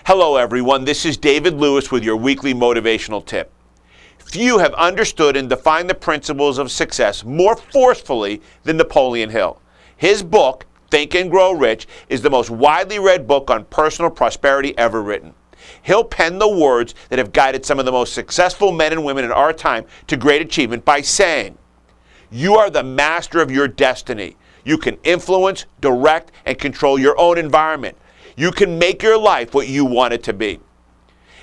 Hello everyone, this is David Lewis with your weekly motivational tip. Few have understood and defined the principles of success more forcefully than Napoleon Hill. His book, Think and Grow Rich, is the most widely read book on personal prosperity ever written. Hill penned the words that have guided some of the most successful men and women in our time to great achievement by saying, "You are the master of your destiny. You can influence, direct, and control your own environment. You can make your life what you want it to be."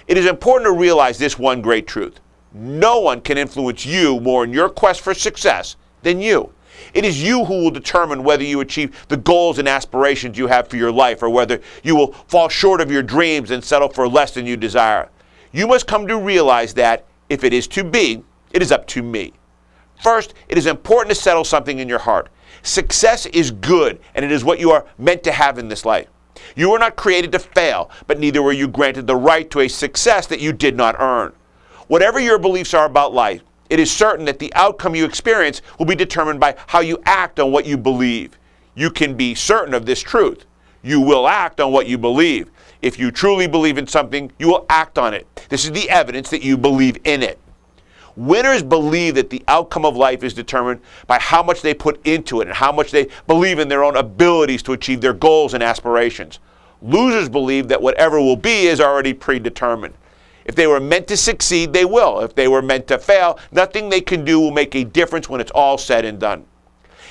It is important to realize this one great truth. No one can influence you more in your quest for success than you. It is you who will determine whether you achieve the goals and aspirations you have for your life or whether you will fall short of your dreams and settle for less than you desire. You must come to realize that if it is to be, it is up to me. First, it is important to settle something in your heart. Success is good, and it is what you are meant to have in this life. You were not created to fail, but neither were you granted the right to a success that you did not earn. Whatever your beliefs are about life, it is certain that the outcome you experience will be determined by how you act on what you believe. You can be certain of this truth. You will act on what you believe. If you truly believe in something, you will act on it. This is the evidence that you believe in it. Winners believe that the outcome of life is determined by how much they put into it and how much they believe in their own abilities to achieve their goals and aspirations. Losers believe that whatever will be is already predetermined. If they were meant to succeed, they will. If they were meant to fail, nothing they can do will make a difference when it's all said and done.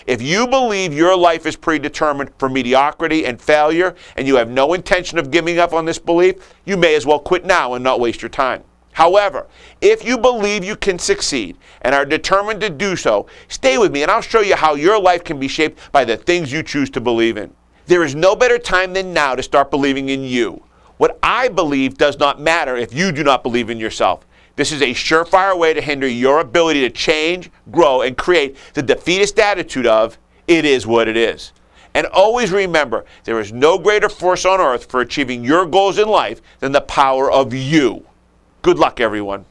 If you believe your life is predetermined for mediocrity and failure, and you have no intention of giving up on this belief, you may as well quit now and not waste your time. However, if you believe you can succeed and are determined to do so, stay with me and I'll show you how your life can be shaped by the things you choose to believe in. There is no better time than now to start believing in you. What I believe does not matter if you do not believe in yourself. This is a surefire way to hinder your ability to change, grow, and create the defeatist attitude of, "It is what it is." And always remember, there is no greater force on earth for achieving your goals in life than the power of you. Good luck, everyone.